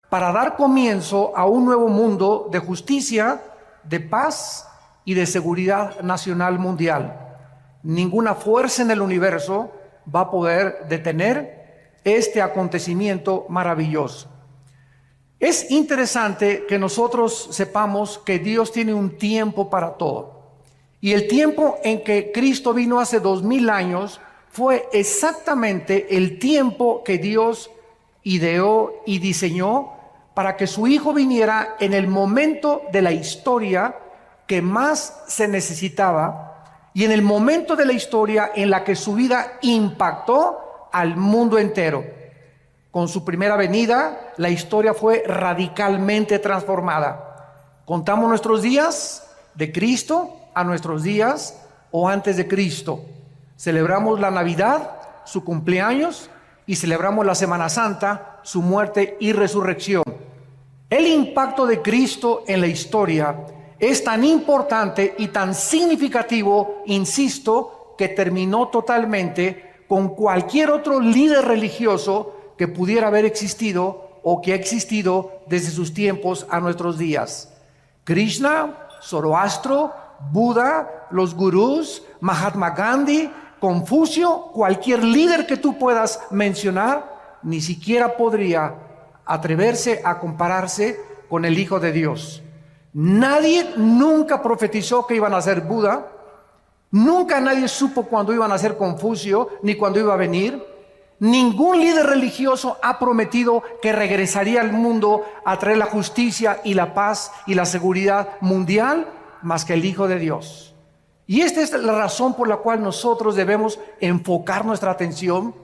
para dar comienzo a un nuevo mundo de justicia, de paz y de seguridad nacional mundial. Ninguna fuerza en el universo va a poder detener este acontecimiento maravilloso. Es interesante que nosotros sepamos que Dios tiene un tiempo para todo. Y el tiempo en que Cristo vino hace 2000 años fue exactamente el tiempo que Dios ideó y diseñó para que su Hijo viniera en el momento de la historia que más se necesitaba y en el momento de la historia en la que su vida impactó al mundo entero. Con su primera venida, la historia fue radicalmente transformada. Contamos nuestros días de Cristo a nuestros días o antes de Cristo. Celebramos la Navidad, su cumpleaños, y celebramos la Semana Santa, su muerte y resurrección. El impacto de Cristo en la historia es tan importante y tan significativo, insisto, que terminó totalmente con cualquier otro líder religioso que pudiera haber existido o que ha existido desde sus tiempos a nuestros días. Krishna, Zoroastro, Buda, los gurús, Mahatma Gandhi, Confucio, cualquier líder que tú puedas mencionar, ni siquiera podría atreverse a compararse con el Hijo de Dios. Nadie nunca profetizó que iban a ser Buda, nunca nadie supo cuándo iban a ser Confucio, ni cuándo iba a venir. Ningún líder religioso ha prometido que regresaría al mundo a traer la justicia y la paz y la seguridad mundial más que el Hijo de Dios. Y esta es la razón por la cual nosotros debemos enfocar nuestra atención.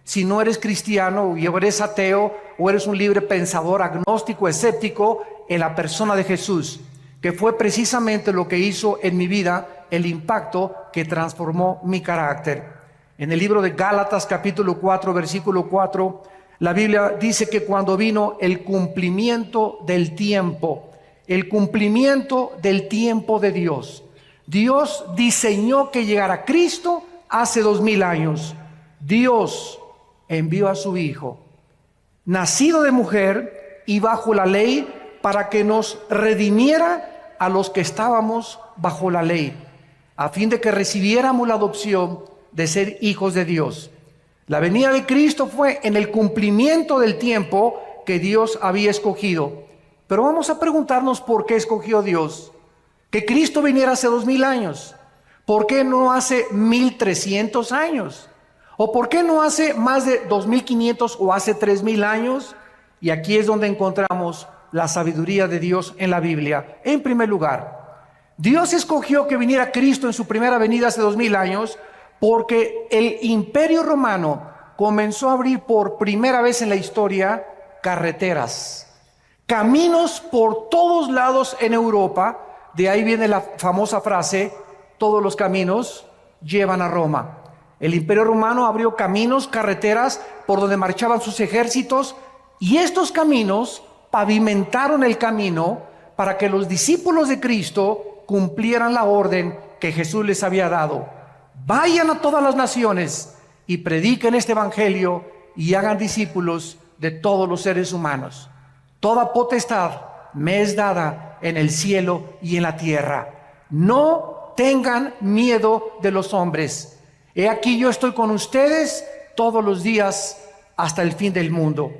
Si no eres cristiano o eres ateo o eres un libre pensador, agnóstico, escéptico, en la persona de Jesús, que fue precisamente lo que hizo en mi vida, el impacto que transformó mi carácter. En el libro de Gálatas capítulo 4 versículo 4, la Biblia dice que cuando vino el cumplimiento del tiempo de Dios, Dios diseñó que llegara Cristo hace 2000 años. Dios envió a su Hijo, nacido de mujer y bajo la ley, para que nos redimiera a los que estábamos bajo la ley, a fin de que recibiéramos la adopción de ser hijos de Dios. La venida de Cristo fue en el cumplimiento del tiempo que Dios había escogido. Pero vamos a preguntarnos por qué escogió Dios que Cristo viniera hace 2000 años. ¿Por qué no hace 1300 años? ¿O por qué no hace más de 2500 o hace 3000 años? Y aquí es donde encontramos la sabiduría de Dios en la Biblia. En primer lugar, Dios escogió que viniera Cristo en su primera venida hace 2000 años porque el Imperio Romano comenzó a abrir por primera vez en la historia carreteras, caminos por todos lados en Europa. De ahí viene la famosa frase, todos los caminos llevan a Roma. El Imperio Romano abrió caminos, carreteras por donde marchaban sus ejércitos, y estos caminos pavimentaron el camino para que los discípulos de Cristo cumplieran la orden que Jesús les había dado. Vayan a todas las naciones y prediquen este evangelio y hagan discípulos de todos los seres humanos. Toda potestad me es dada en el cielo y en la tierra. No tengan miedo de los hombres. He aquí yo estoy con ustedes todos los días hasta el fin del mundo.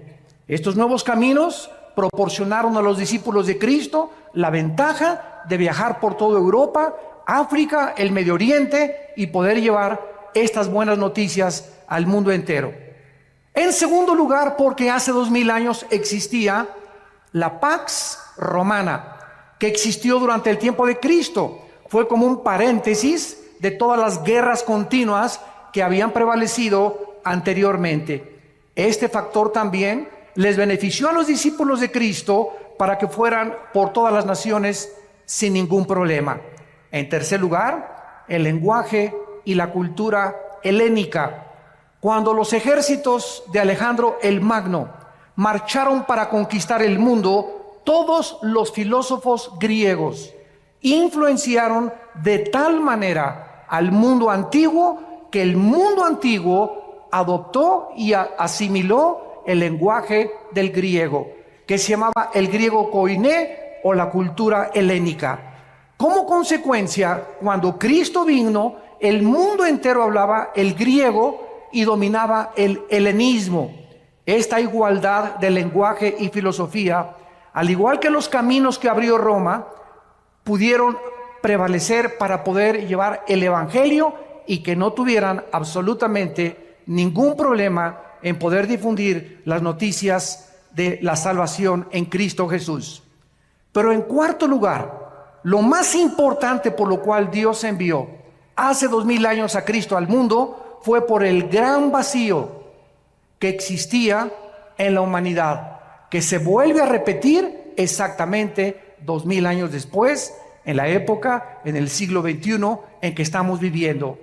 Estos nuevos caminos proporcionaron a los discípulos de Cristo la ventaja de viajar por toda Europa, África, el Medio Oriente y poder llevar estas buenas noticias al mundo entero. En segundo lugar, porque hace 2000 años existía la Pax Romana, que existió durante el tiempo de Cristo. Fue como un paréntesis de todas las guerras continuas que habían prevalecido anteriormente. Este factor también les benefició a los discípulos de Cristo para que fueran por todas las naciones sin ningún problema. En tercer lugar, el lenguaje y la cultura helénica. Cuando los ejércitos de Alejandro el Magno marcharon para conquistar el mundo, todos los filósofos griegos influenciaron de tal manera al mundo antiguo que el mundo antiguo adoptó y asimiló el lenguaje del griego. que se llamaba el griego koiné o la cultura helénica. Como consecuencia, cuando Cristo vino, el mundo entero hablaba el griego y dominaba el helenismo. Esta igualdad de lenguaje y filosofía, al igual que los caminos que abrió Roma, pudieron prevalecer para poder llevar el evangelio y que no tuvieran absolutamente ningún problema en poder difundir las noticias de la salvación en Cristo Jesús. Pero en cuarto lugar, lo más importante por lo cual Dios envió hace 2000 años a Cristo al mundo fue por el gran vacío que existía en la humanidad, que se vuelve a repetir exactamente 2000 años después, en la época, en el siglo XXI en que estamos viviendo.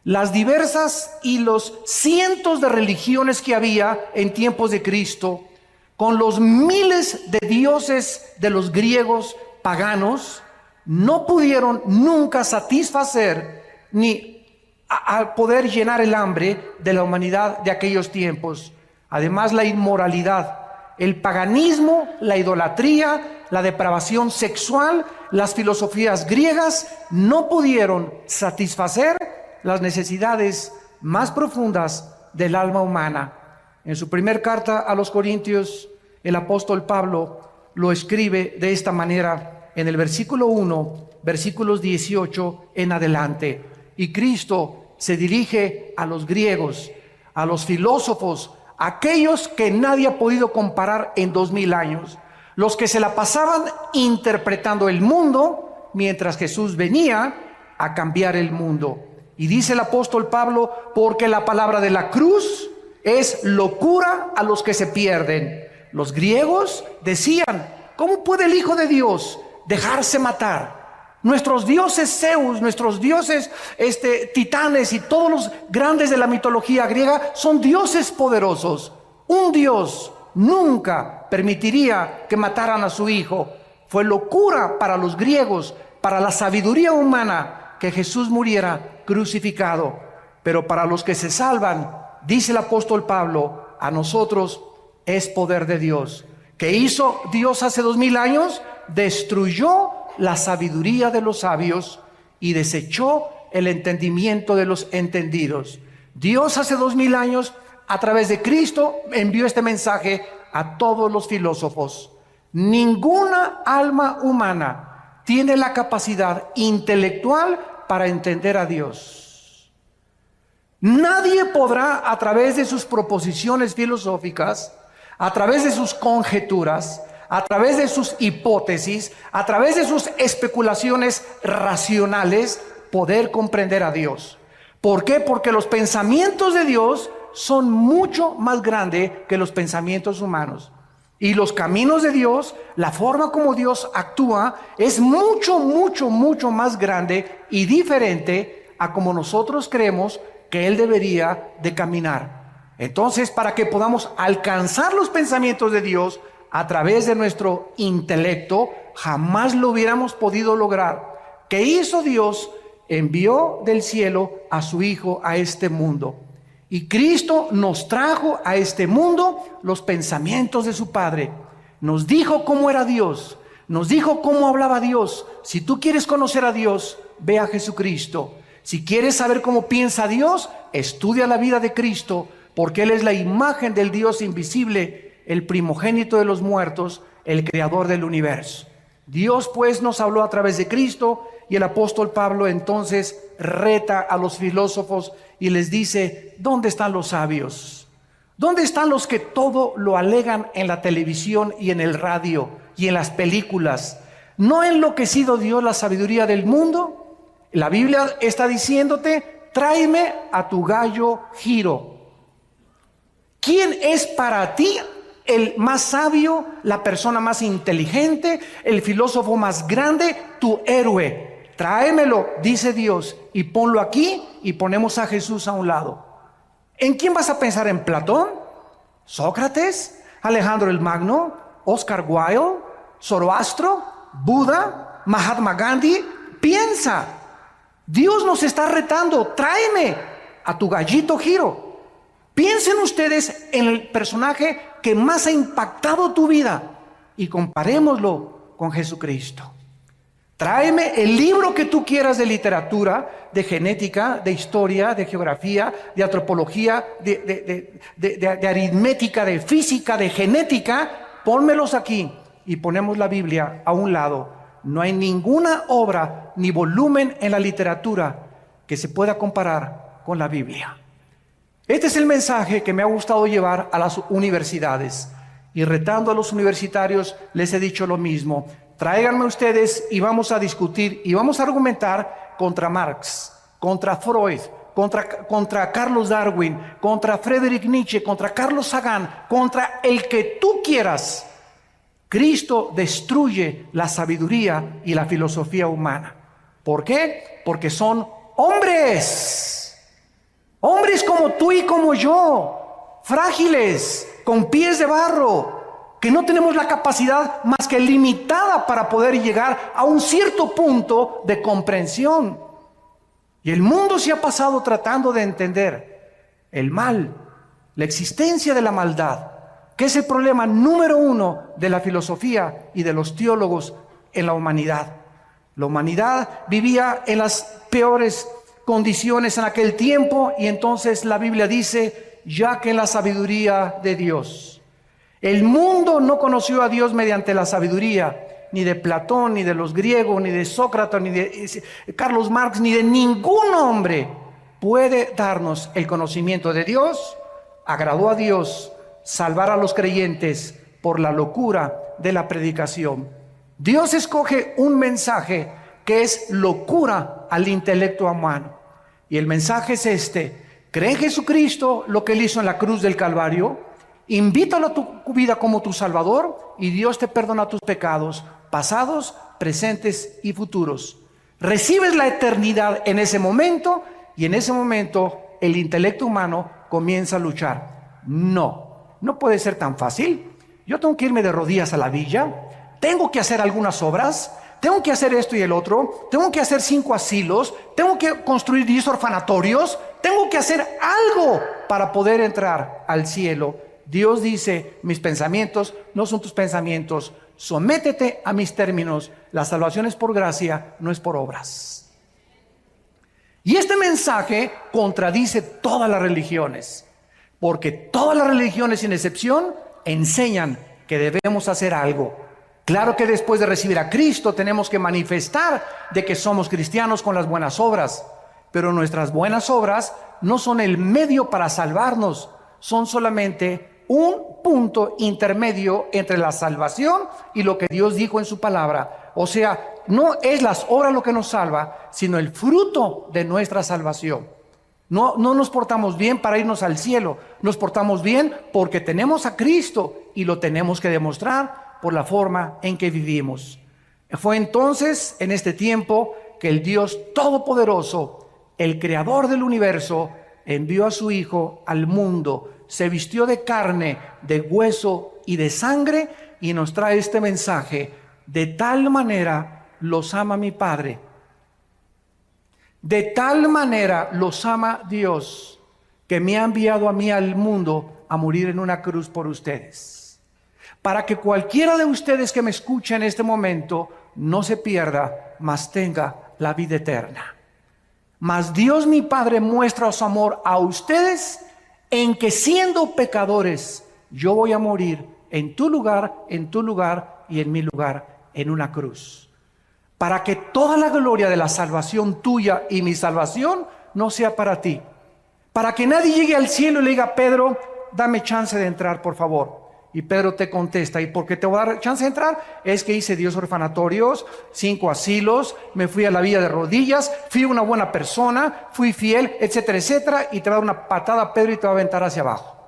Las diversas y los cientos de religiones que había en tiempos de Cristo, con los miles de dioses de los griegos paganos, no pudieron nunca satisfacer ni a poder llenar el hambre de la humanidad de aquellos tiempos. Además, la inmoralidad, el paganismo, la idolatría, la depravación sexual, las filosofías griegas no pudieron satisfacer las necesidades más profundas del alma humana. En su primer carta a los Corintios, el apóstol Pablo lo escribe de esta manera en el versículo 1, versículos 18 en adelante. Y Cristo se dirige a los griegos, a los filósofos, aquellos que nadie ha podido comparar en 2000 años, los que se la pasaban interpretando el mundo, mientras Jesús venía a cambiar el mundo. Y dice el apóstol Pablo, porque la palabra de la cruz es locura a los que se pierden. Los griegos decían, ¿cómo puede el Hijo de Dios dejarse matar? Nuestros dioses Zeus, nuestros dioses titanes y todos los grandes de la mitología griega son dioses poderosos. Un Dios nunca permitiría que mataran a su Hijo. Fue locura para los griegos, para la sabiduría humana, que Jesús muriera crucificado. Pero para los que se salvan, dice el apóstol Pablo, a nosotros es poder de Dios. ¿Qué hizo Dios hace 2000 años? Destruyó la sabiduría de los sabios y desechó el entendimiento de los entendidos. Dios hace 2000 años, a través de Cristo, envió este mensaje a todos los filósofos. Ninguna alma humana tiene la capacidad intelectual para entender a Dios. Nadie podrá, a través de sus proposiciones filosóficas, a través de sus conjeturas, a través de sus hipótesis, a través de sus especulaciones racionales, poder comprender a Dios. ¿Por qué? Porque los pensamientos de Dios son mucho más grandes que los pensamientos humanos. Y los caminos de Dios, la forma como Dios actúa, es mucho, mucho, mucho más grande y diferente a como nosotros creemos que Él debería de caminar. Entonces, para que podamos alcanzar los pensamientos de Dios a través de nuestro intelecto, jamás lo hubiéramos podido lograr. ¿Qué hizo Dios? Envió del cielo a su Hijo a este mundo. Y Cristo nos trajo a este mundo los pensamientos de su Padre. Nos dijo cómo era Dios. Nos dijo cómo hablaba Dios. Si tú quieres conocer a Dios, ve a Jesucristo. Si quieres saber cómo piensa Dios, estudia la vida de Cristo, porque Él es la imagen del Dios invisible, el primogénito de los muertos, el creador del universo. Dios pues nos habló a través de Cristo, y el apóstol Pablo entonces reta a los filósofos y les dice, ¿dónde están los sabios? ¿Dónde están los que todo lo alegan en la televisión y en el radio y en las películas? ¿No ha enloquecido Dios la sabiduría del mundo? La Biblia está diciéndote, tráeme a tu gallo Giro. ¿Quién es para ti el más sabio, la persona más inteligente, el filósofo más grande, tu héroe? Tráemelo, dice Dios, y ponlo aquí, y ponemos a Jesús a un lado. ¿En quién vas a pensar? ¿En Platón? ¿Sócrates? ¿Alejandro el Magno? ¿Oscar Wilde? ¿Zoroastro? ¿Buda? ¿Mahatma Gandhi? Piensa. Dios nos está retando. Tráeme a tu gallito Giro. Piensen ustedes en el personaje que más ha impactado tu vida. y comparémoslo con Jesucristo. Tráeme el libro que tú quieras de literatura, de genética, de historia, de geografía, de antropología, de aritmética, de física, de genética. Pónmelos aquí y ponemos la Biblia a un lado. No hay ninguna obra ni volumen en la literatura que se pueda comparar con la Biblia. Este es el mensaje que me ha gustado llevar a las universidades. Y retando a los universitarios les he dicho lo mismo. Tráiganme ustedes y vamos a discutir y vamos a argumentar contra Marx, contra Freud, contra Carlos Darwin, contra Friedrich Nietzsche, contra Carlos Sagan, contra el que tú quieras. Cristo destruye la sabiduría y la filosofía humana. ¿Por qué? Porque son hombres. Hombres como tú y como yo, frágiles, con pies de barro, que no tenemos la capacidad más que limitada para poder llegar a un cierto punto de comprensión. Y el mundo se ha pasado tratando de entender el mal, la existencia de la maldad, que es el problema número uno de la filosofía y de los teólogos en la humanidad. La humanidad vivía en las peores condiciones en aquel tiempo, y entonces la Biblia dice, ya que en la sabiduría de Dios. El mundo no conoció a Dios mediante la sabiduría, ni de Platón, ni de los griegos, ni de Sócrates, ni de Carlos Marx, ni de ningún hombre puede darnos el conocimiento de Dios. Agradó a Dios salvar a los creyentes por la locura de la predicación. Dios escoge un mensaje que es locura al intelecto humano. Y el mensaje es este: cree en Jesucristo, lo que Él hizo en la cruz del Calvario, invítalo a tu vida como tu Salvador y Dios te perdona tus pecados, pasados, presentes y futuros. Recibes la eternidad en ese momento y en ese momento el intelecto humano comienza a luchar. No puede ser tan fácil. Yo tengo que irme de rodillas a la villa, tengo que hacer algunas obras, tengo que hacer esto y el otro, tengo que hacer 5 asilos, tengo que construir 10 orfanatorios, tengo que hacer algo para poder entrar al cielo. Dios dice, mis pensamientos no son tus pensamientos, sométete a mis términos, la salvación es por gracia, no es por obras. Y este mensaje contradice todas las religiones, porque todas las religiones sin excepción enseñan que debemos hacer algo. Claro que después de recibir a Cristo tenemos que manifestar de que somos cristianos con las buenas obras, pero nuestras buenas obras no son el medio para salvarnos, son solamente un punto intermedio entre la salvación y lo que Dios dijo en su palabra. O sea, no es las obras lo que nos salva, sino el fruto de nuestra salvación. No nos portamos bien para irnos al cielo, nos portamos bien porque tenemos a Cristo y lo tenemos que demostrar por la forma en que vivimos. Fue entonces, en este tiempo, que el Dios Todopoderoso, el Creador del universo, envió a su Hijo al mundo, se vistió de carne, de hueso y de sangre y nos trae este mensaje: de tal manera los ama mi Padre, de tal manera los ama Dios, que me ha enviado a mí al mundo a morir en una cruz por ustedes, para que cualquiera de ustedes que me escuche en este momento no se pierda, mas tenga la vida eterna. Mas Dios mi Padre muestra su amor a ustedes en que, siendo pecadores, yo voy a morir en tu lugar y en mi lugar, en una cruz, para que toda la gloria de la salvación tuya y mi salvación no sea para ti, para que nadie llegue al cielo y le diga: Pedro, dame chance de entrar, por favor. Y Pedro te contesta: ¿y por qué te voy a dar chance de entrar? Es que hice 10 orfanatorios, 5 asilos, me fui a la villa de rodillas, fui una buena persona, fui fiel, etcétera, etcétera. Y te va a dar una patada, Pedro, y te va a aventar hacia abajo.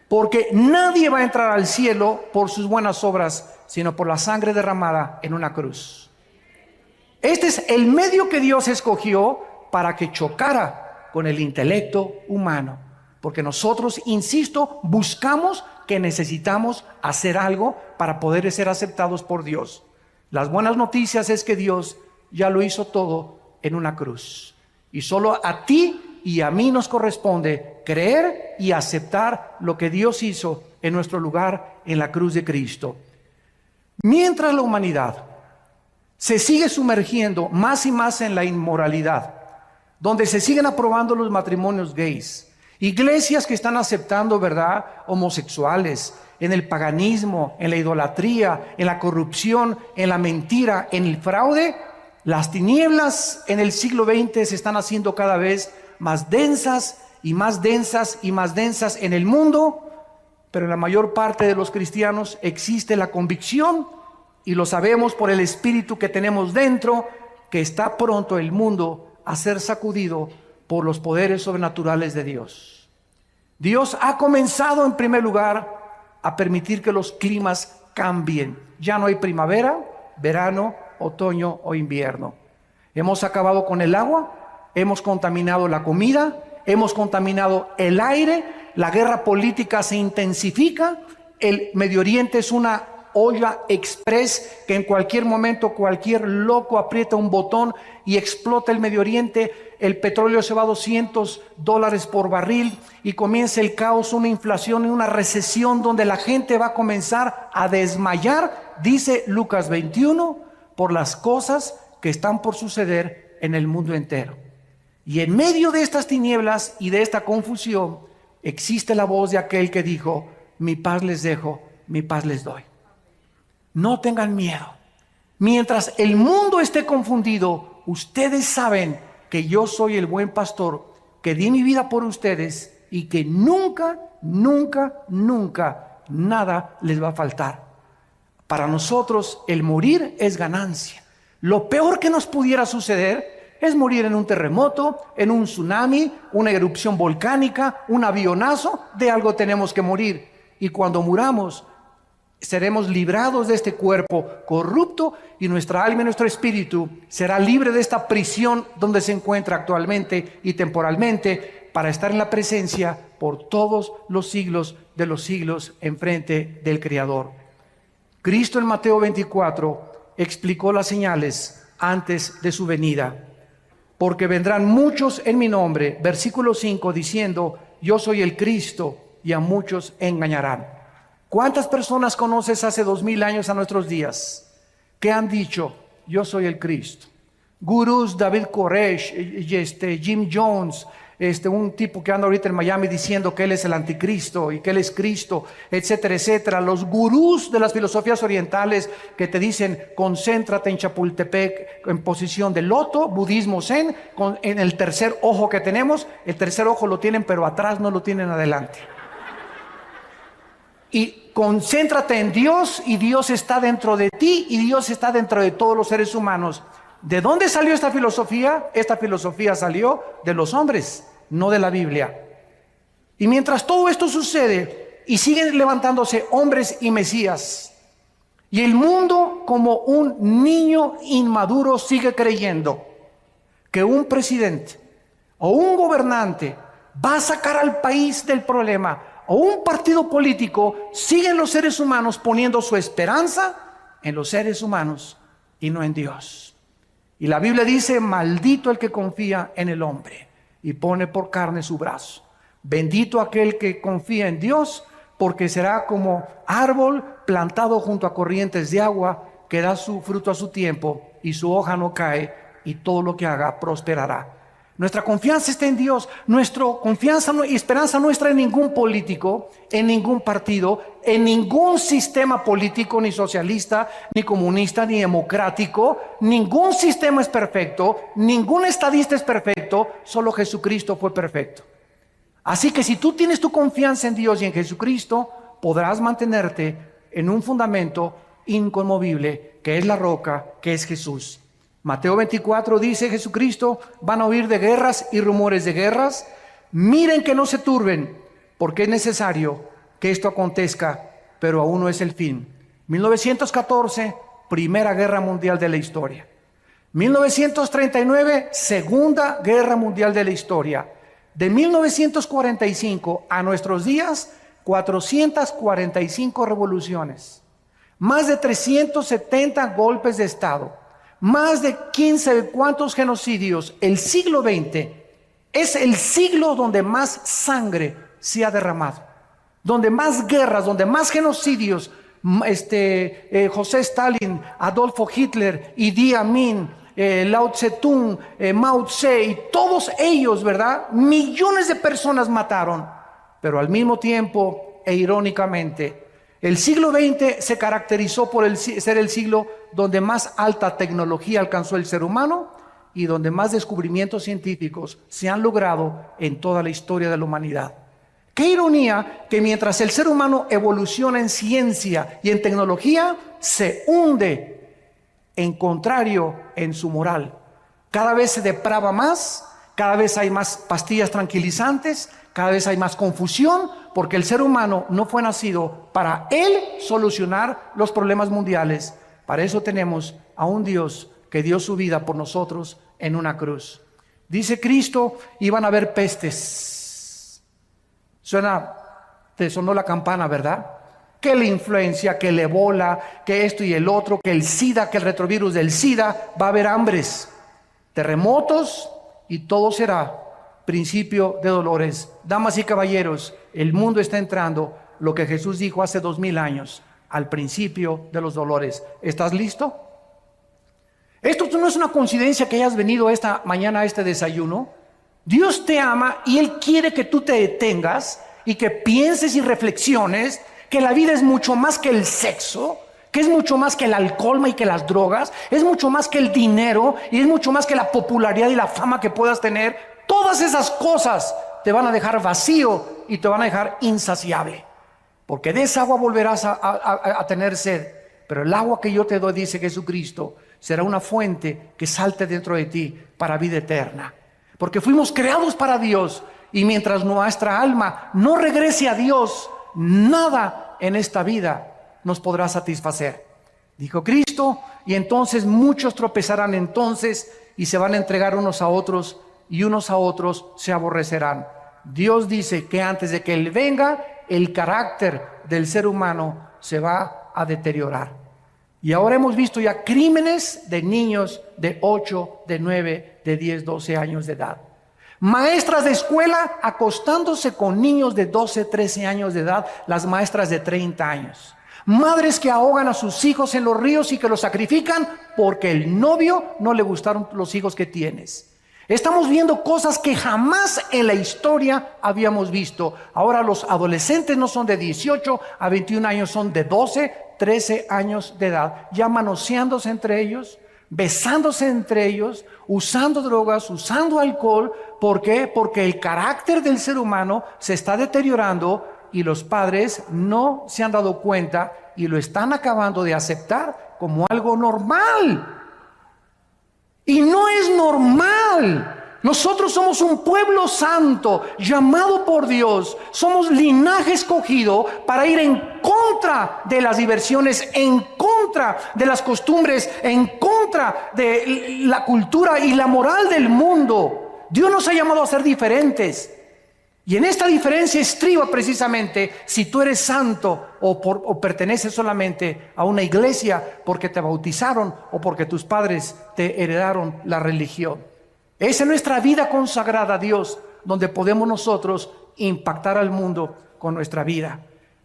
Porque nadie va a entrar al cielo por sus buenas obras, sino por la sangre derramada en una cruz. Este es el medio que Dios escogió para que chocara con el intelecto humano. Porque nosotros, insisto, buscamos que necesitamos hacer algo para poder ser aceptados por Dios. Las buenas noticias es que Dios ya lo hizo todo en una cruz. Y solo a ti y a mí nos corresponde creer y aceptar lo que Dios hizo en nuestro lugar en la cruz de Cristo. Mientras la humanidad se sigue sumergiendo más y más en la inmoralidad, donde se siguen aprobando los matrimonios gays, iglesias que están aceptando, ¿verdad?, homosexuales, en el paganismo, en la idolatría, en la corrupción, en la mentira, en el fraude, las tinieblas en el siglo XX se están haciendo cada vez más densas y más densas y más densas en el mundo, pero en la mayor parte de los cristianos existe la convicción, y lo sabemos por el espíritu que tenemos dentro, que está pronto el mundo a ser sacudido por los poderes sobrenaturales de Dios. Dios ha comenzado en primer lugar a permitir que los climas cambien. Ya no hay primavera, verano, otoño o invierno. Hemos acabado con el agua, hemos contaminado la comida, hemos contaminado el aire, la guerra política se intensifica, el Medio Oriente es una olla express que en cualquier momento cualquier loco aprieta un botón y explota el Medio Oriente. El petróleo se va a $200 por barril y comienza el caos, una inflación y una recesión donde la gente va a comenzar a desmayar, dice Lucas 21, por las cosas que están por suceder en el mundo entero. Y en medio de estas tinieblas y de esta confusión existe la voz de aquel que dijo: mi paz les dejo, mi paz les doy. No tengan miedo. Mientras el mundo esté confundido, ustedes saben que yo soy el buen pastor, que di mi vida por ustedes y que nunca, nunca, nunca nada les va a faltar. Para nosotros el morir es ganancia. Lo peor que nos pudiera suceder es morir en un terremoto, en un tsunami, una erupción volcánica, un avionazo. De algo tenemos que morir. Y cuando muramos, seremos librados de este cuerpo corrupto y nuestra alma y nuestro espíritu será libre de esta prisión donde se encuentra actualmente y temporalmente, para estar en la presencia por todos los siglos de los siglos enfrente del Creador. Cristo en Mateo 24 explicó las señales antes de su venida. Porque vendrán muchos en mi nombre, versículo 5, diciendo: yo soy el Cristo, y a muchos engañarán. ¿Cuántas personas conoces hace 2000 años a nuestros días que han dicho: yo soy el Cristo? Gurús, David Koresh, Jim Jones, un tipo que anda ahorita en Miami diciendo que él es el anticristo y que él es Cristo, etcétera, etcétera. Los gurús de las filosofías orientales que te dicen: concéntrate en Chapultepec en posición de loto, budismo zen, en el tercer ojo que tenemos. El tercer ojo lo tienen, pero atrás no lo tienen adelante. Y concéntrate en Dios, y Dios está dentro de ti, y Dios está dentro de todos los seres humanos. ¿De dónde salió esta filosofía? Esta filosofía salió de los hombres, no de la Biblia. Y mientras todo esto sucede y siguen levantándose hombres y mesías, y el mundo como un niño inmaduro sigue creyendo que un presidente o un gobernante va a sacar al país del problema, o un partido político, siguen los seres humanos poniendo su esperanza en los seres humanos y no en Dios. Y la Biblia dice: maldito el que confía en el hombre y pone por carne su brazo. Bendito aquel que confía en Dios, porque será como árbol plantado junto a corrientes de agua, que da su fruto a su tiempo y su hoja no cae, y todo lo que haga prosperará. Nuestra confianza está en Dios. Nuestra confianza y esperanza no está en ningún político, en ningún partido, en ningún sistema político, ni socialista, ni comunista, ni democrático. Ningún sistema es perfecto, ningún estadista es perfecto, solo Jesucristo fue perfecto. Así que si tú tienes tu confianza en Dios y en Jesucristo, podrás mantenerte en un fundamento inconmovible, que es la roca, que es Jesús. Mateo 24 dice Jesucristo: van a oír de guerras y rumores de guerras. Miren que no se turben, porque es necesario que esto acontezca, pero aún no es el fin. 1914, Primera Guerra Mundial de la historia. 1939, Segunda Guerra Mundial de la historia. De 1945 a nuestros días, 445 revoluciones, más de 370 golpes de Estado, más de 15 de cuantos genocidios. El siglo XX es el siglo donde más sangre se ha derramado, donde más guerras, donde más genocidios, José Stalin, Adolfo Hitler, Idi Amin, Lao Tse-tung, Mao Tse, y todos ellos, ¿verdad? Millones de personas mataron, pero al mismo tiempo e irónicamente, el siglo XX se caracterizó por ser el siglo donde más alta tecnología alcanzó el ser humano y donde más descubrimientos científicos se han logrado en toda la historia de la humanidad. Qué ironía que mientras el ser humano evoluciona en ciencia y en tecnología, se hunde en contrario en su moral. Cada vez se deprava más, cada vez hay más pastillas tranquilizantes, cada vez hay más confusión, porque el ser humano no fue nacido para él solucionar los problemas mundiales. Para eso tenemos a un Dios que dio su vida por nosotros en una cruz. Dice Cristo, iban a haber pestes. Te sonó la campana, ¿verdad? Que la influencia, que el ébola, que esto y el otro, que el SIDA, que el retrovirus del SIDA. Va a haber hambres, terremotos y todo será principio de dolores. Damas y caballeros, el mundo está entrando lo que Jesús dijo hace 2000 años, al principio de los dolores. ¿Estás listo? Esto no es una coincidencia que hayas venido esta mañana a este desayuno. Dios te ama y Él quiere que tú te detengas y que pienses y reflexiones que la vida es mucho más que el sexo, que es mucho más que el alcohol y que las drogas, es mucho más que el dinero y es mucho más que la popularidad y la fama que puedas tener. Todas esas cosas te van a dejar vacío y te van a dejar insaciable, porque de esa agua volverás a tener sed, pero el agua que yo te doy, dice Jesucristo, será una fuente que salte dentro de ti para vida eterna, porque fuimos creados para Dios, y mientras nuestra alma no regrese a Dios, nada en esta vida nos podrá satisfacer, dijo Cristo. Y entonces muchos tropezarán entonces y se van a entregar unos a otros, y unos a otros se aborrecerán. Dios dice que antes de que Él venga, el carácter del ser humano se va a deteriorar. Y ahora hemos visto ya crímenes de niños de 8, de 9, de 10, 12 años de edad. Maestras de escuela acostándose con niños de 12, 13 años de edad, las maestras de 30 años. Madres que ahogan a sus hijos en los ríos y que los sacrifican porque el novio no le gustaron los hijos que tienes. Estamos viendo cosas que jamás en la historia habíamos visto. Ahora los adolescentes no son de 18 a 21 años, son de 12, 13 años de edad, ya manoseándose entre ellos, besándose entre ellos, usando drogas, usando alcohol. ¿Por qué? Porque el carácter del ser humano se está deteriorando y los padres no se han dado cuenta y lo están acabando de aceptar como algo normal. Y no es normal. Nosotros somos un pueblo santo, llamado por Dios. Somos linaje escogido para ir en contra de las diversiones, en contra de las costumbres, en contra de la cultura y la moral del mundo. Dios nos ha llamado a ser diferentes. Y en esta diferencia estriba precisamente si tú eres santo o perteneces solamente a una iglesia porque te bautizaron o porque tus padres te heredaron la religión. Esa es nuestra vida consagrada a Dios, donde podemos nosotros impactar al mundo con nuestra vida.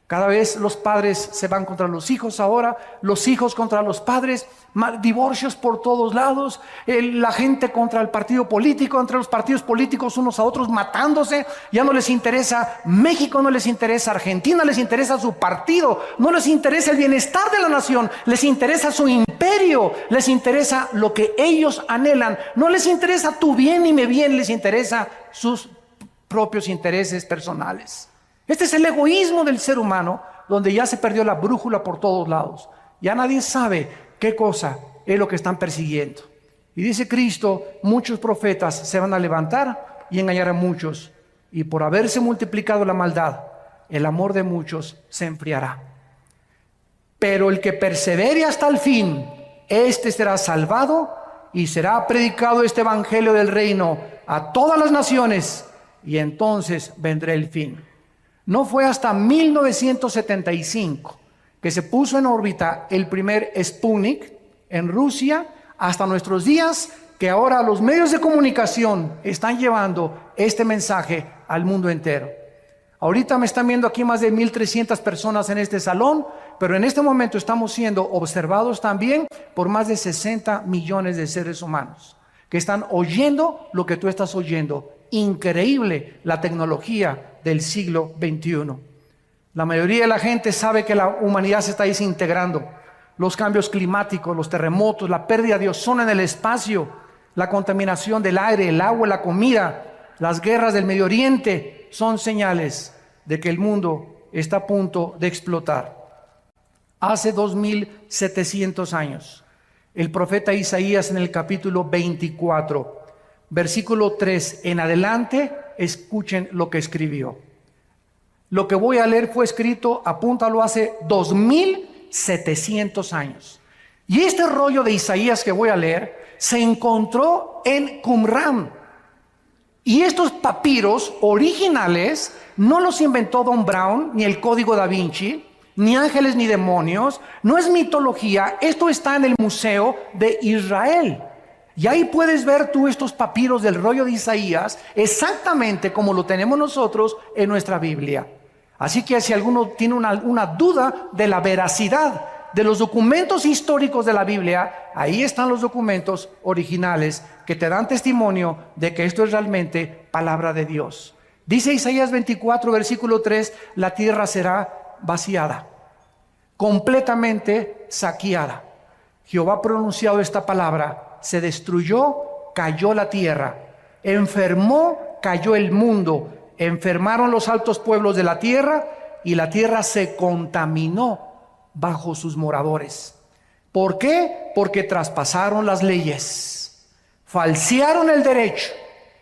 Cada vez los padres se van contra los hijos ahora, los hijos contra los padres, divorcios por todos lados, la gente contra el partido político, entre los partidos políticos unos a otros matándose. Ya no les interesa México, no les interesa Argentina, les interesa su partido, no les interesa el bienestar de la nación, les interesa su imperio, les interesa lo que ellos anhelan, no les interesa tu bien ni mi bien, les interesa sus propios intereses personales. Este es el egoísmo del ser humano, donde ya se perdió la brújula por todos lados. Ya nadie sabe qué cosa es lo que están persiguiendo. Y dice Cristo, muchos profetas se van a levantar y engañar a muchos. Y por haberse multiplicado la maldad, el amor de muchos se enfriará. Pero el que persevere hasta el fin, este será salvado y será predicado este evangelio del reino a todas las naciones, y entonces vendrá el fin. No fue hasta 1975 que se puso en órbita el primer Sputnik en Rusia, hasta nuestros días, que ahora los medios de comunicación están llevando este mensaje al mundo entero. Ahorita me están viendo aquí más de 1,300 personas en este salón, pero en este momento estamos siendo observados también por más de 60 millones de seres humanos que están oyendo lo que tú estás oyendo. Increíble la tecnología del siglo XXI. La mayoría de la gente sabe que la humanidad se está desintegrando. Los cambios climáticos, los terremotos, la pérdida de ozono en el espacio, la contaminación del aire, el agua, la comida, las guerras del Medio Oriente son señales de que el mundo está a punto de explotar. Hace 2700 años, el profeta Isaías en el capítulo 24, versículo 3 en adelante, escuchen lo que escribió. Lo que voy a leer fue escrito, apúntalo, hace 2700 años. Y este rollo de Isaías que voy a leer se encontró en Qumran. Y estos papiros originales no los inventó Don Brown, ni el Código Da Vinci, ni ángeles ni demonios. No es mitología, esto está en el Museo de Israel. Y ahí puedes ver tú estos papiros del rollo de Isaías exactamente como lo tenemos nosotros en nuestra Biblia. Así que si alguno tiene una duda de la veracidad de los documentos históricos de la Biblia, ahí están los documentos originales que te dan testimonio de que esto es realmente palabra de Dios. Dice Isaías 24, versículo 3, la tierra será vaciada, completamente saqueada. Jehová ha pronunciado esta palabra, se destruyó, cayó la tierra, enfermó, cayó el mundo, enfermaron los altos pueblos de la tierra y la tierra se contaminó bajo sus moradores. ¿Por qué? Porque traspasaron las leyes, falsearon el derecho,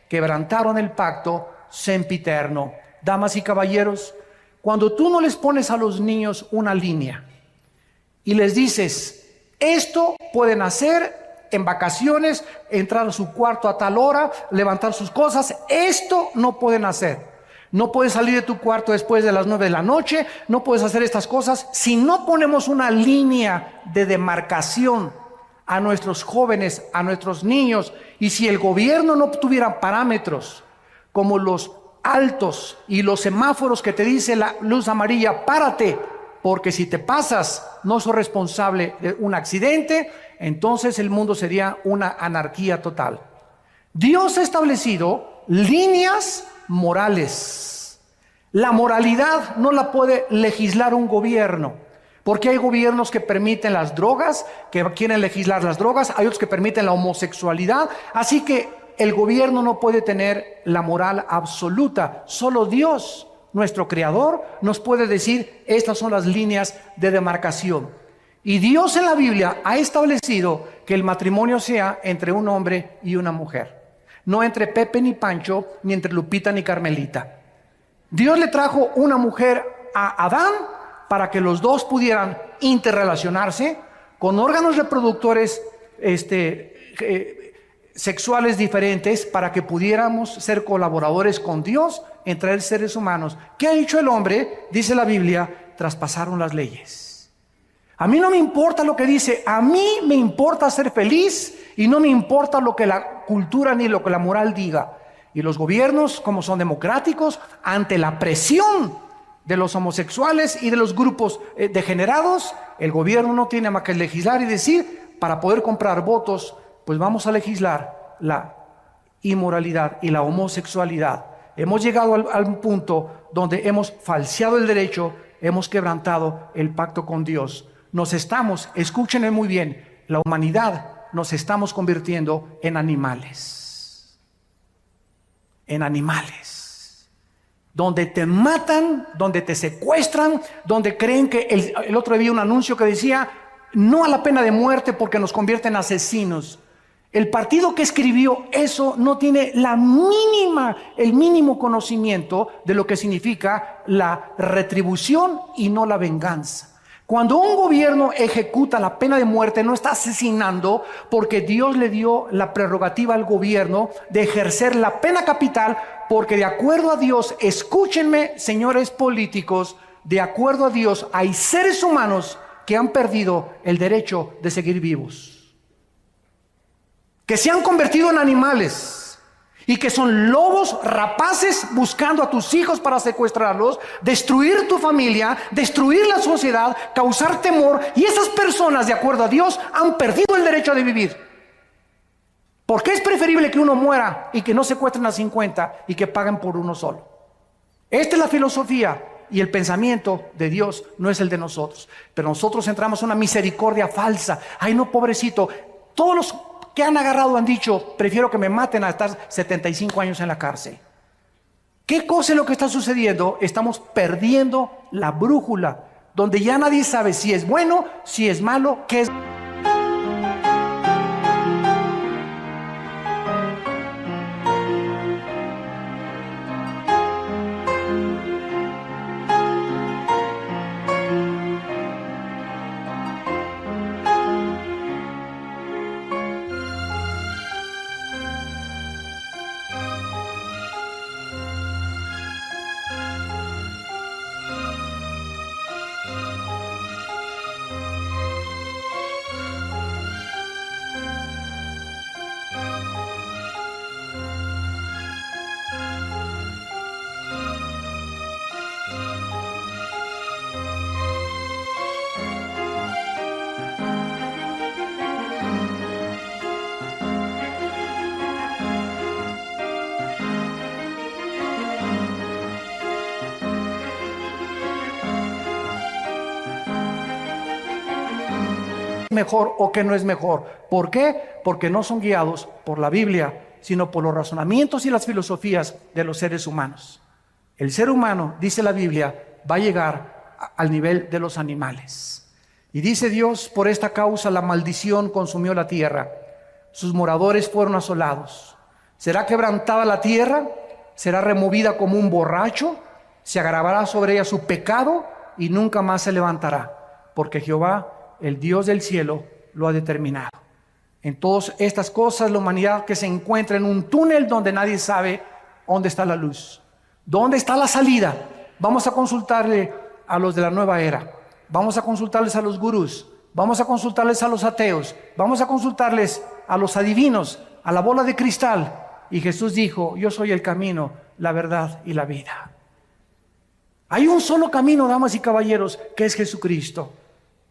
quebrantaron el pacto sempiterno. Damas y caballeros, cuando tú no les pones a los niños una línea y les dices, esto pueden hacer en vacaciones, entrar a su cuarto a tal hora, levantar sus cosas, esto no pueden hacer. No puedes salir de tu cuarto después de las 9 de la noche, no puedes hacer estas cosas. Si no ponemos una línea de demarcación a nuestros jóvenes, a nuestros niños, y si el gobierno no tuviera parámetros como los altos y los semáforos que te dice la luz amarilla, párate, porque si te pasas no sos responsable de un accidente, entonces el mundo sería una anarquía total. Dios ha establecido líneas morales. La moralidad no la puede legislar un gobierno, porque hay gobiernos que permiten las drogas, que quieren legislar las drogas, hay otros que permiten la homosexualidad, así que el gobierno no puede tener la moral absoluta. Solo Dios, nuestro Creador, nos puede decir estas son las líneas de demarcación. Y Dios en la Biblia ha establecido que el matrimonio sea entre un hombre y una mujer, no entre Pepe ni Pancho, ni entre Lupita ni Carmelita. Dios le trajo una mujer a Adán para que los dos pudieran interrelacionarse con órganos reproductores sexuales diferentes, para que pudiéramos ser colaboradores con Dios entre seres humanos. ¿Qué ha hecho el hombre? Dice la Biblia, traspasaron las leyes. A mí no me importa lo que dice, a mí me importa ser feliz y no me importa lo que la cultura ni lo que la moral diga. Y los gobiernos, como son democráticos, ante la presión de los homosexuales y de los grupos degenerados, el gobierno no tiene más que legislar y decir, para poder comprar votos, pues vamos a legislar la inmoralidad y la homosexualidad. Hemos llegado al punto donde hemos falseado el derecho, hemos quebrantado el pacto con Dios. Nos estamos, escúchenme muy bien, la humanidad nos estamos convirtiendo en animales. En animales. Donde te matan, donde te secuestran, donde creen que el otro día vi un anuncio que decía no a la pena de muerte porque nos convierte en asesinos. El partido que escribió eso no tiene el mínimo conocimiento de lo que significa la retribución y no la venganza. Cuando un gobierno ejecuta la pena de muerte, no está asesinando, porque Dios le dio la prerrogativa al gobierno de ejercer la pena capital, porque de acuerdo a Dios, escúchenme, señores políticos, de acuerdo a Dios hay seres humanos que han perdido el derecho de seguir vivos, que se han convertido en animales. y que son lobos rapaces buscando a tus hijos para secuestrarlos, destruir tu familia, destruir la sociedad, causar temor, y esas personas, de acuerdo a Dios, han perdido el derecho de vivir. Porque es preferible que uno muera y que no secuestren a 50 y que paguen por uno solo. Esta es la filosofía y el pensamiento de Dios, no es el de nosotros. Pero nosotros entramos en una misericordia falsa. Ay, no, pobrecito. Todos los que han agarrado han dicho, prefiero que me maten a estar 75 años en la cárcel. ¿Qué cosa es lo que está sucediendo? Estamos perdiendo la brújula, donde ya nadie sabe si es bueno, si es malo, qué es. Mejor o que no es mejor. ¿Por qué? Porque no son guiados por la Biblia, sino por los razonamientos y las filosofías de los seres humanos. El ser humano, dice la Biblia, va a llegar al nivel de los animales. Y dice Dios, por esta causa la maldición consumió la tierra, sus moradores fueron asolados. Será quebrantada la tierra, será removida como un borracho, se agravará sobre ella su pecado y nunca más se levantará, porque Jehová, el Dios del cielo, lo ha determinado. En todas estas cosas, la humanidad que se encuentra en un túnel donde nadie sabe dónde está la luz, dónde está la salida. Vamos a consultarle a los de la nueva era, vamos a consultarles a los gurús, vamos a consultarles a los ateos, vamos a consultarles a los adivinos, a la bola de cristal. Y Jesús dijo, yo soy el camino, la verdad y la vida. Hay un solo camino, damas y caballeros, que es Jesucristo.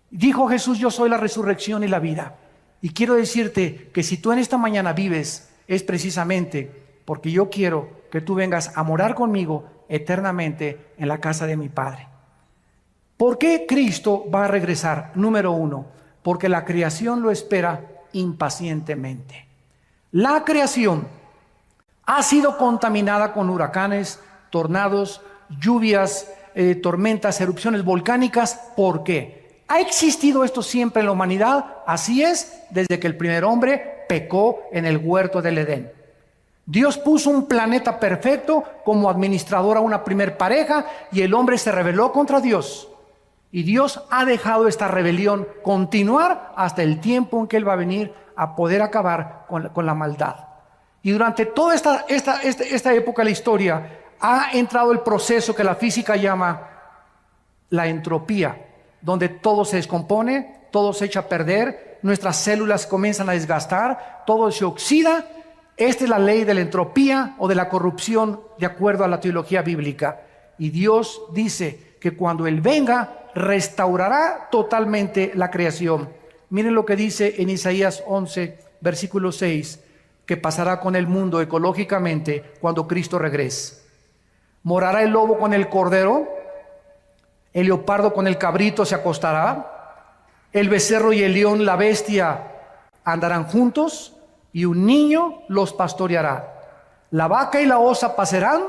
Dijo Jesús, yo soy la resurrección y la vida. Y quiero decirte que si tú en esta mañana vives, es precisamente porque yo quiero que tú vengas a morar conmigo eternamente en la casa de mi Padre. ¿Por qué Cristo va a regresar? Número uno, porque la creación lo espera impacientemente. La creación ha sido contaminada con huracanes, tornados, lluvias, tormentas, erupciones volcánicas. ¿Por qué? ¿Ha existido esto siempre en la humanidad? Así es, desde que el primer hombre pecó en el huerto del Edén. Dios puso un planeta perfecto como administrador a una primer pareja y el hombre se rebeló contra Dios. Y Dios ha dejado esta rebelión continuar hasta el tiempo en que Él va a venir a poder acabar con la maldad. Y durante toda esta época de la historia ha entrado el proceso que la física llama la entropía, donde todo se descompone, todo se echa a perder, nuestras células comienzan a desgastar, todo se oxida. Esta es la ley de la entropía o de la corrupción de acuerdo a la teología bíblica. Y Dios dice que cuando Él venga, restaurará totalmente la creación. Miren lo que dice en Isaías 11, versículo 6, que pasará con el mundo ecológicamente cuando Cristo regrese. Morará el lobo con el cordero, el leopardo con el cabrito se acostará, el becerro y el león, la bestia, andarán juntos, y un niño los pastoreará. La vaca y la osa pasarán,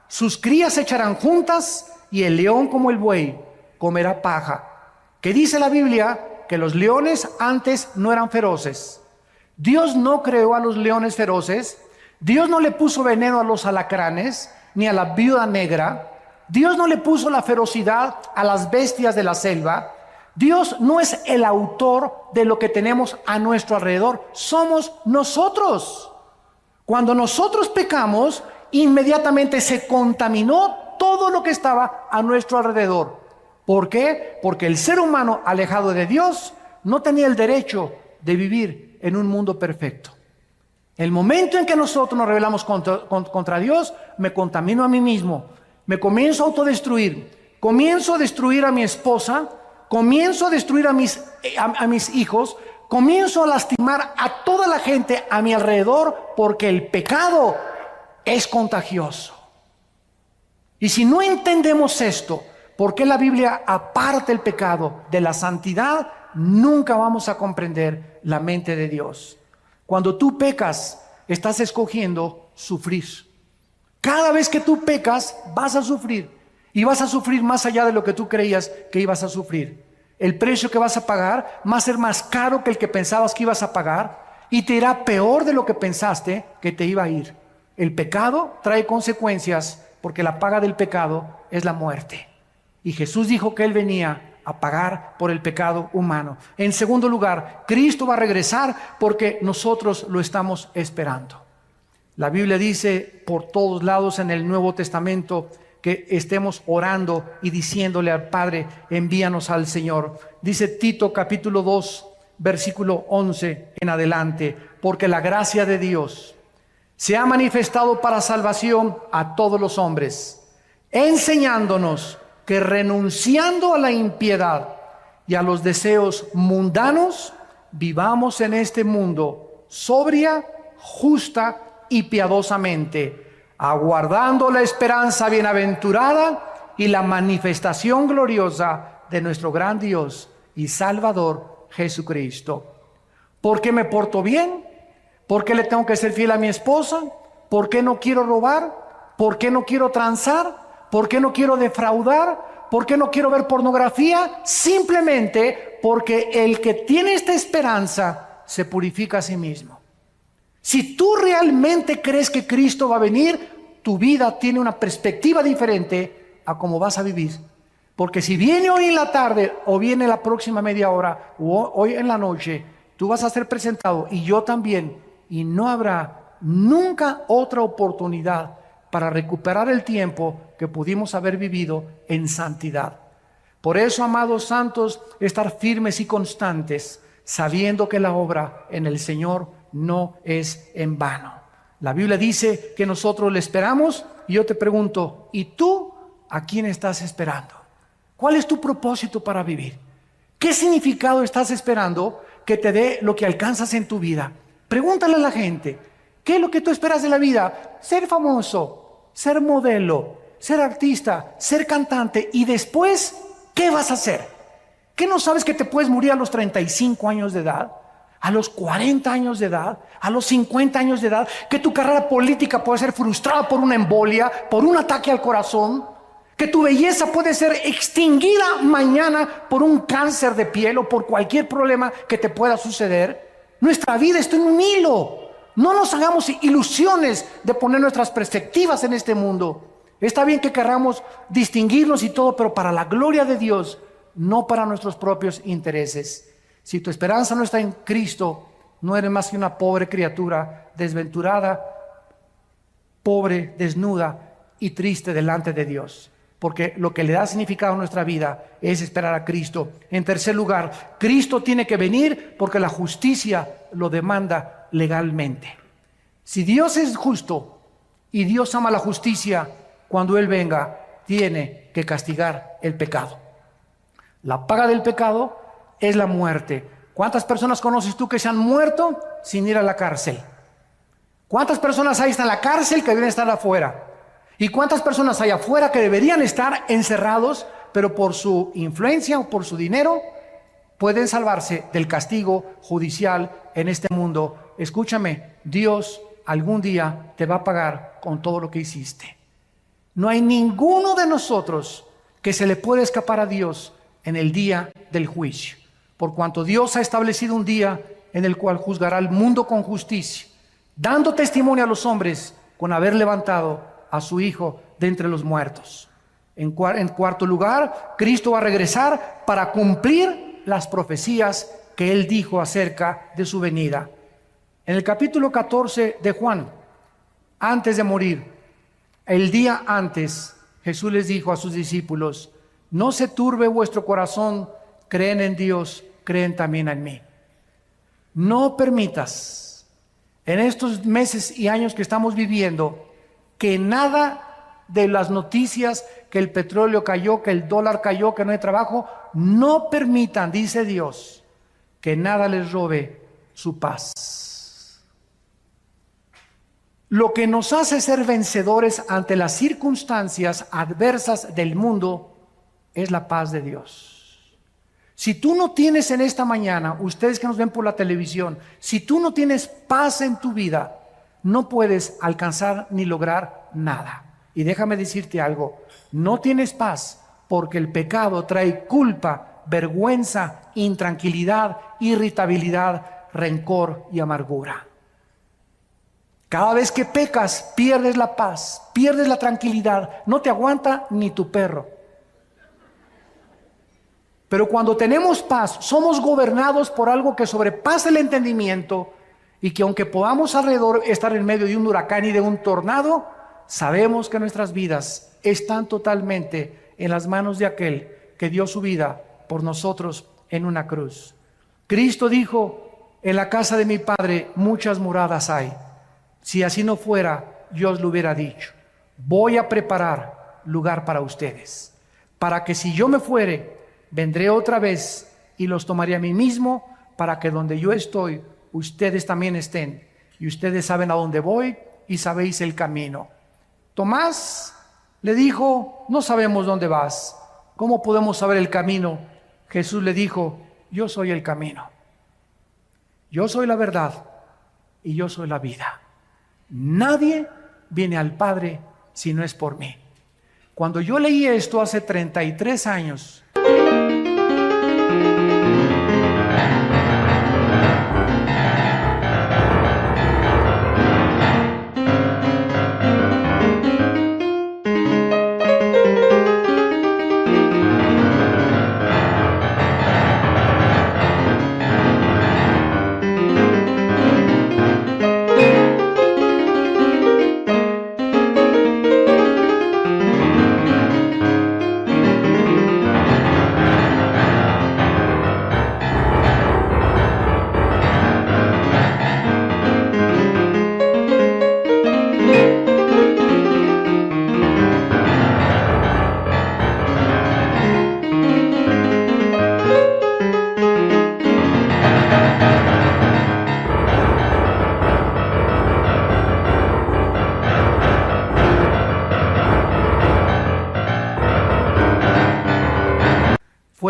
sus crías se echarán juntas, y el león como el buey comerá paja. ¿Qué dice la Biblia? Que los leones antes no eran feroces. Dios no creó a los leones feroces, Dios no le puso veneno a los alacranes, ni a la viuda negra. Dios no le puso la ferocidad a las bestias de la selva. Dios no es el autor de lo que tenemos a nuestro alrededor. Somos nosotros. Cuando nosotros pecamos, inmediatamente se contaminó todo lo que estaba a nuestro alrededor. ¿Por qué? Porque el ser humano alejado de Dios no tenía el derecho de vivir en un mundo perfecto. El momento en que nosotros nos rebelamos contra Dios, me contamino a mí mismo, me comienzo a autodestruir, comienzo a destruir a mi esposa, comienzo a destruir a mis hijos, comienzo a lastimar a toda la gente a mi alrededor, porque el pecado es contagioso. Y si no entendemos esto, ¿por qué la Biblia aparta el pecado de la santidad? Nunca vamos a comprender la mente de Dios. Cuando tú pecas, estás escogiendo sufrir. Cada vez que tú pecas, vas a sufrir. Y vas a sufrir más allá de lo que tú creías que ibas a sufrir. El precio que vas a pagar va a ser más caro que el que pensabas que ibas a pagar, y te irá peor de lo que pensaste que te iba a ir. El pecado trae consecuencias, porque la paga del pecado es la muerte. Y Jesús dijo que Él venía a pagar por el pecado humano. En segundo lugar, Cristo va a regresar porque nosotros lo estamos esperando. La Biblia dice por todos lados en el Nuevo Testamento que estemos orando y diciéndole al Padre: envíanos al Señor. Dice Tito capítulo 2, versículo 11 en adelante: porque la gracia de Dios se ha manifestado para salvación a todos los hombres, enseñándonos que renunciando a la impiedad y a los deseos mundanos, vivamos en este mundo sobria, justa y piadosamente, aguardando la esperanza bienaventurada y la manifestación gloriosa de nuestro gran Dios y Salvador Jesucristo. ¿Por qué me porto bien? ¿Por qué le tengo que ser fiel a mi esposa? ¿Por qué no quiero robar? ¿Por qué no quiero transar? ¿Por qué no quiero defraudar? ¿Por qué no quiero ver pornografía? Simplemente porque el que tiene esta esperanza se purifica a sí mismo. Si tú realmente crees que Cristo va a venir, tu vida tiene una perspectiva diferente a cómo vas a vivir. Porque si viene hoy en la tarde, o viene la próxima media hora, o hoy en la noche, tú vas a ser presentado, y yo también, y no habrá nunca otra oportunidad para recuperar el tiempo que pudimos haber vivido en santidad. Por eso, amados santos, estar firmes y constantes, sabiendo que la obra en el Señor no es en vano. La Biblia dice que nosotros le esperamos, y yo te pregunto: ¿y tú a quién estás esperando? ¿Cuál es tu propósito para vivir? ¿Qué significado estás esperando que te dé lo que alcanzas en tu vida? Pregúntale a la gente: ¿qué es lo que tú esperas de la vida? Ser famoso, ser modelo, ser artista, ser cantante. Y después, ¿qué vas a hacer? ¿Qué no sabes que te puedes morir a los 35 años de edad? A los 40 años de edad, a los 50 años de edad, que tu carrera política puede ser frustrada por una embolia, por un ataque al corazón, que tu belleza puede ser extinguida mañana por un cáncer de piel o por cualquier problema que te pueda suceder. Nuestra vida está en un hilo. No nos hagamos ilusiones de poner nuestras perspectivas en este mundo. Está bien que queramos distinguirnos y todo, pero para la gloria de Dios, no para nuestros propios intereses. Si tu esperanza no está en Cristo, no eres más que una pobre criatura, desventurada, pobre, desnuda y triste delante de Dios. Porque lo que le da significado a nuestra vida es esperar a Cristo. En tercer lugar, Cristo tiene que venir porque la justicia lo demanda legalmente. Si Dios es justo y Dios ama la justicia, cuando Él venga, tiene que castigar el pecado. La paga del pecado es la muerte. ¿Cuántas personas conoces tú que se han muerto sin ir a la cárcel? ¿Cuántas personas hay en la cárcel que deben estar afuera? ¿Y cuántas personas hay afuera que deberían estar encerrados, pero por su influencia o por su dinero pueden salvarse del castigo judicial en este mundo? Escúchame, Dios algún día te va a pagar con todo lo que hiciste. No hay ninguno de nosotros que se le pueda escapar a Dios en el día del juicio, por cuanto Dios ha establecido un día en el cual juzgará al mundo con justicia, dando testimonio a los hombres con haber levantado a su Hijo de entre los muertos. En cuarto lugar, Cristo va a regresar para cumplir las profecías que Él dijo acerca de su venida. En el capítulo 14 de Juan, antes de morir, el día antes, Jesús les dijo a sus discípulos: no se turbe vuestro corazón, creen en Dios, creen también en mí. No permitas en estos meses y años que estamos viviendo, que nada de las noticias, que el petróleo cayó, que el dólar cayó, que no hay trabajo, no permitan, dice Dios, que nada les robe su paz. Lo que nos hace ser vencedores ante las circunstancias adversas del mundo es la paz de Dios. Si tú no tienes en esta mañana, ustedes que nos ven por la televisión, si tú no tienes paz en tu vida, no puedes alcanzar ni lograr nada. Y déjame decirte algo, no tienes paz porque el pecado trae culpa, vergüenza, intranquilidad, irritabilidad, rencor y amargura. Cada vez que pecas, pierdes la paz, pierdes la tranquilidad, no te aguanta ni tu perro. Pero cuando tenemos paz, somos gobernados por algo que sobrepasa el entendimiento y que aunque podamos alrededor estar en medio de un huracán y de un tornado, sabemos que nuestras vidas están totalmente en las manos de aquel que dio su vida por nosotros en una cruz. Cristo dijo, en la casa de mi Padre muchas moradas hay. Si así no fuera, yo os lo hubiera dicho. Voy a preparar lugar para ustedes, para que si yo me fuere, vendré otra vez y los tomaré a mí mismo, para que donde yo estoy, ustedes también estén. Y ustedes saben a dónde voy y sabéis el camino. Tomás le dijo, no sabemos dónde vas. ¿Cómo podemos saber el camino? Jesús le dijo, yo soy el camino. Yo soy la verdad y yo soy la vida. Nadie viene al Padre si no es por mí. Cuando yo leí esto hace 33 años,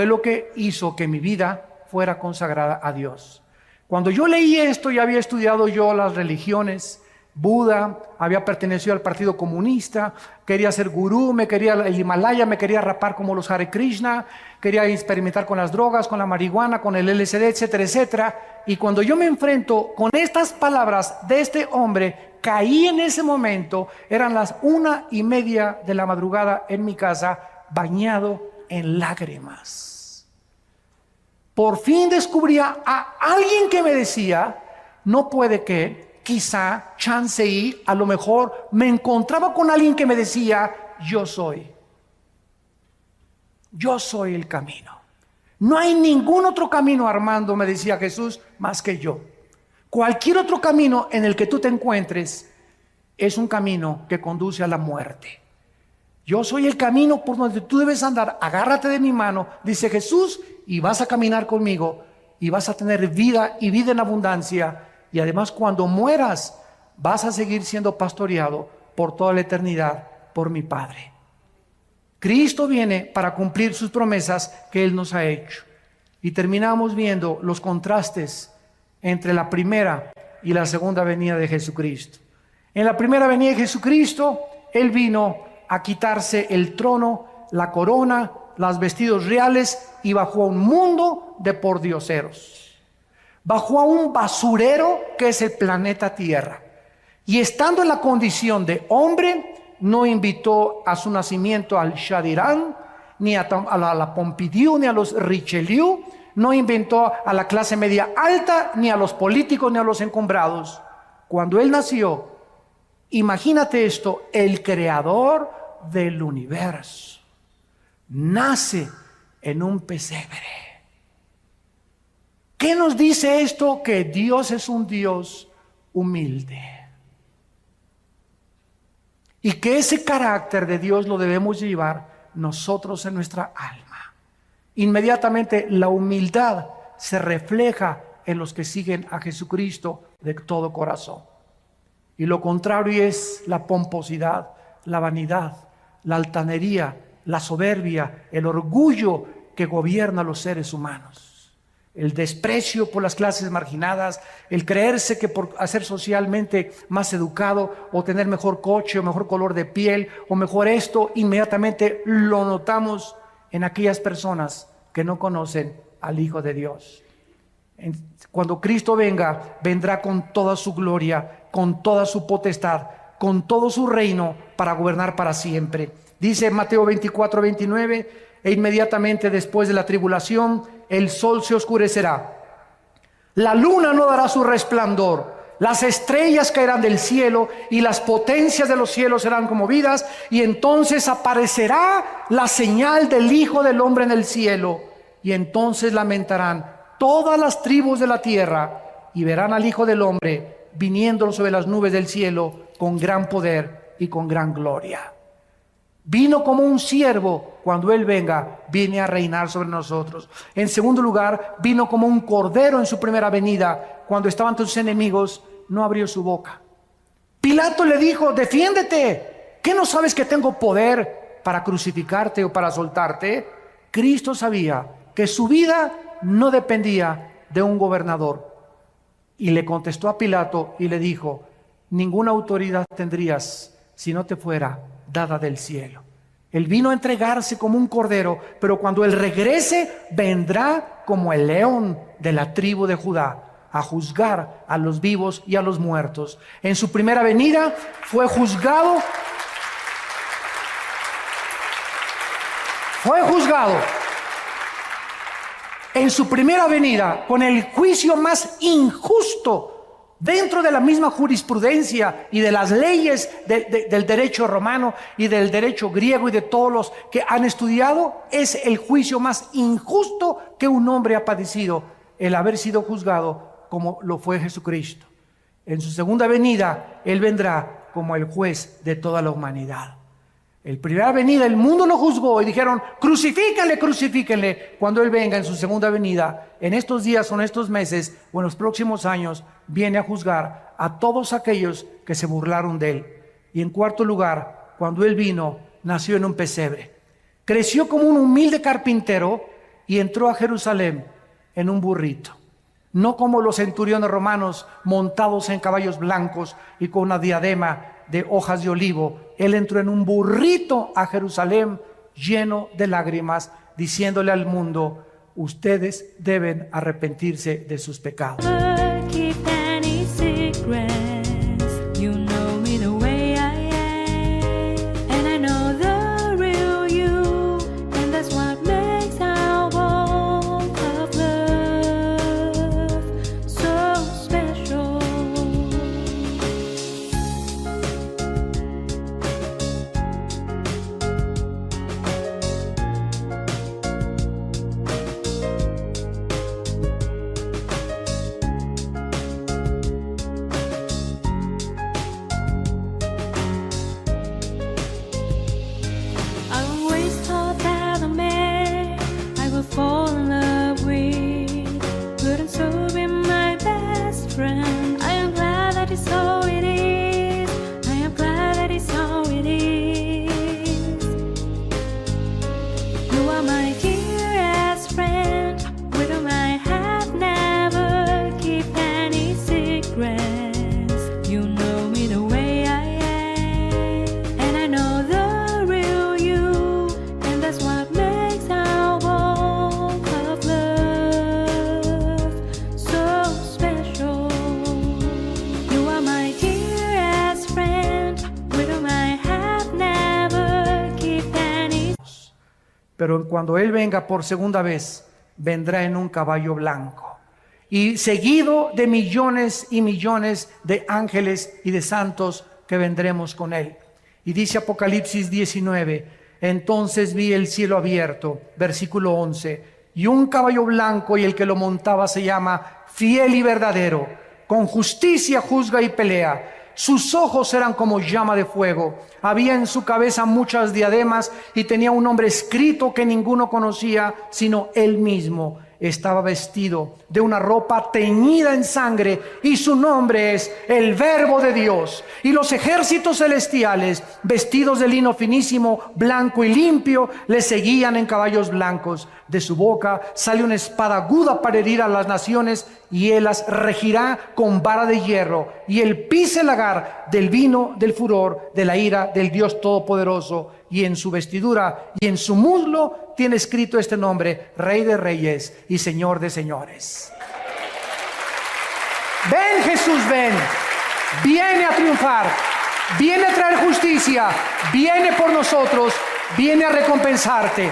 fue lo que hizo que mi vida fuera consagrada a Dios. Cuando yo leí esto, ya había estudiado yo las religiones, Buda, había pertenecido al Partido Comunista, quería ser gurú, me quería el Himalaya, me quería rapar como los Hare Krishna, quería experimentar con las drogas, con la marihuana, con el LSD, etcétera, etcétera. Y cuando yo me enfrento con estas palabras de este hombre, caí en ese momento, eran las 1:30 de la madrugada en mi casa, bañado en lágrimas. Por fin descubría a alguien que me decía, no puede que, quizá, chance y, a lo mejor me encontraba con alguien que me decía, yo soy el camino. No hay ningún otro camino, Armando, me decía Jesús, más que yo. Cualquier otro camino en el que tú te encuentres es un camino que conduce a la muerte. Yo soy el camino por donde tú debes andar. Agárrate de mi mano, dice Jesús, y vas a caminar conmigo y vas a tener vida y vida en abundancia. Y además cuando mueras vas a seguir siendo pastoreado por toda la eternidad por mi Padre. Cristo viene para cumplir sus promesas que Él nos ha hecho. Y terminamos viendo los contrastes entre la primera y la segunda venida de Jesucristo. En la primera venida de Jesucristo, Él vino a quitarse el trono, la corona, los vestidos reales y bajó a un mundo de pordioseros. Bajó a un basurero que es el planeta Tierra. Y estando en la condición de hombre, no invitó a su nacimiento al Chadirán, ni a la Pompidou, ni a los Richelieu, no inventó a la clase media alta, ni a los políticos, ni a los encumbrados. Cuando Él nació, imagínate esto, el creador del universo nace en un pesebre. ¿Qué nos dice esto? Que Dios es un Dios humilde. Y que ese carácter de Dios lo debemos llevar nosotros en nuestra alma. Inmediatamente la humildad se refleja en los que siguen a Jesucristo de todo corazón. Y lo contrario es la pomposidad, la vanidad, la altanería, la soberbia, el orgullo que gobierna a los seres humanos. El desprecio por las clases marginadas, el creerse que por ser socialmente más educado o tener mejor coche o mejor color de piel o mejor esto, inmediatamente lo notamos en aquellas personas que no conocen al Hijo de Dios. Cuando Cristo venga, vendrá con toda su gloria, con toda su potestad, con todo su reino para gobernar para siempre. Dice Mateo 24:29, e inmediatamente después de la tribulación, el sol se oscurecerá, la luna no dará su resplandor, las estrellas caerán del cielo y las potencias de los cielos serán conmovidas, y entonces aparecerá la señal del Hijo del Hombre en el cielo, y entonces lamentarán todas las tribus de la tierra y verán al Hijo del Hombre viniendo sobre las nubes del cielo con gran poder y con gran gloria. Vino como un siervo. Cuando Él venga, viene a reinar sobre nosotros. En segundo lugar, vino como un cordero en su primera venida. Cuando estaban tus enemigos, no abrió su boca. Pilato le dijo: defiéndete. ¿Qué no sabes que tengo poder para crucificarte o para soltarte? Cristo sabía que su vida no dependía de un gobernador. Y le contestó a Pilato y le dijo: ninguna autoridad tendrías si no te fuera dada del cielo. Él vino a entregarse como un cordero, pero cuando Él regrese, vendrá como el león de la tribu de Judá, a juzgar a los vivos y a los muertos. En su primera venida fue juzgado. En su primera venida, con el juicio más injusto dentro de la misma jurisprudencia y de las leyes del derecho romano y del derecho griego y de todos los que han estudiado, es el juicio más injusto que un hombre ha padecido, el haber sido juzgado como lo fue Jesucristo. En su segunda venida, Él vendrá como el juez de toda la humanidad. En primera venida el mundo lo juzgó y dijeron: crucifíquenle, crucifíquenle. Cuando Él venga en su segunda venida, en estos días o en estos meses o en los próximos años, viene a juzgar a todos aquellos que se burlaron de Él. Y en cuarto lugar, cuando Él vino, nació en un pesebre. Creció como un humilde carpintero y entró a Jerusalén en un burrito. No como los centuriones romanos montados en caballos blancos y con una diadema de hojas de olivo. Él entró en un burrito a Jerusalén lleno de lágrimas, diciéndole al mundo: ustedes deben arrepentirse de sus pecados. Pero cuando Él venga por segunda vez, vendrá en un caballo blanco y seguido de millones y millones de ángeles y de santos que vendremos con Él. Y dice Apocalipsis 19: entonces vi el cielo abierto, versículo 11, y un caballo blanco, y el que lo montaba se llama Fiel y Verdadero. con justicia juzga y pelea. Sus ojos eran como llama de fuego. Había en su cabeza muchas diademas y tenía un nombre escrito que ninguno conocía sino él mismo. Estaba vestido de una ropa teñida en sangre y su nombre es el Verbo de Dios. Y los ejércitos celestiales, vestidos de lino finísimo, blanco y limpio, le seguían en caballos blancos. De su boca sale una espada aguda para herir a las naciones, y él las regirá con vara de hierro. Y él pisa el lagar del vino del furor de la ira del Dios Todopoderoso. Y en su vestidura y en su muslo tiene escrito este nombre: Rey de Reyes y Señor de Señores. Ven, Jesús, ven. Viene a triunfar, viene a traer justicia, viene por nosotros, viene a recompensarte.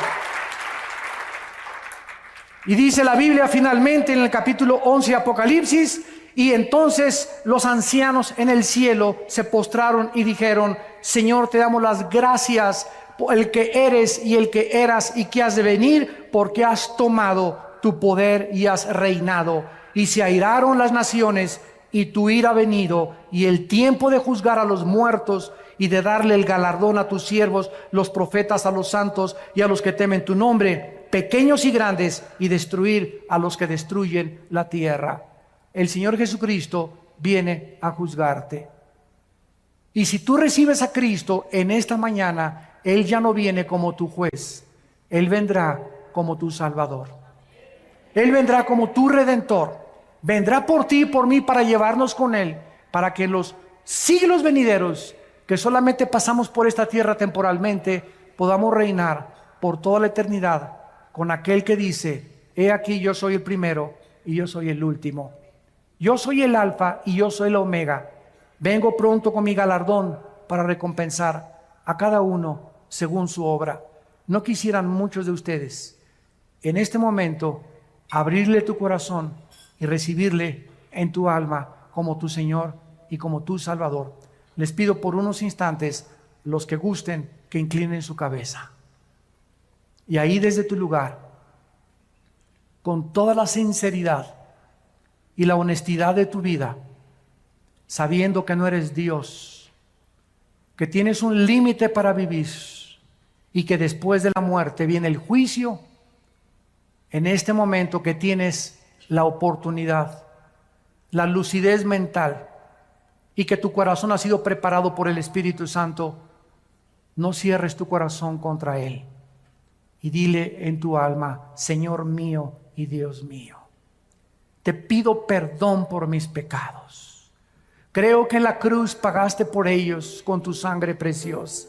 Y dice la Biblia finalmente en el capítulo 11 de Apocalipsis: y entonces los ancianos en el cielo se postraron y dijeron: Señor, te damos las gracias por el que eres y el que eras y que has de venir, porque has tomado tu poder y has reinado. Y se airaron las naciones, y tu ira ha venido, y el tiempo de juzgar a los muertos y de darle el galardón a tus siervos, los profetas, a los santos y a los que temen tu nombre, pequeños y grandes, y destruir a los que destruyen la tierra. El Señor Jesucristo viene a juzgarte. Y si tú recibes a Cristo en esta mañana, Él ya no viene como tu juez. Él vendrá como tu Salvador. Él vendrá como tu Redentor. Vendrá por ti y por mí para llevarnos con Él, para que en los siglos venideros, que solamente pasamos por esta tierra temporalmente, podamos reinar por toda la eternidad con aquel que dice: he aquí, yo soy el primero y yo soy el último. Yo soy el alfa y yo soy el omega. Vengo pronto con mi galardón para recompensar a cada uno según su obra. ¿No quisieran muchos de ustedes en este momento abrirle tu corazón y recibirle en tu alma como tu Señor y como tu Salvador? Les pido por unos instantes, los que gusten, que inclinen su cabeza. Y ahí desde tu lugar, con toda la sinceridad y la honestidad de tu vida, sabiendo que no eres Dios, que tienes un límite para vivir y que después de la muerte viene el juicio, en este momento que tienes la oportunidad, la lucidez mental, y que tu corazón ha sido preparado por el Espíritu Santo, no cierres tu corazón contra Él y dile en tu alma: Señor mío y Dios mío, te pido perdón por mis pecados. Creo que en la cruz pagaste por ellos con tu sangre preciosa.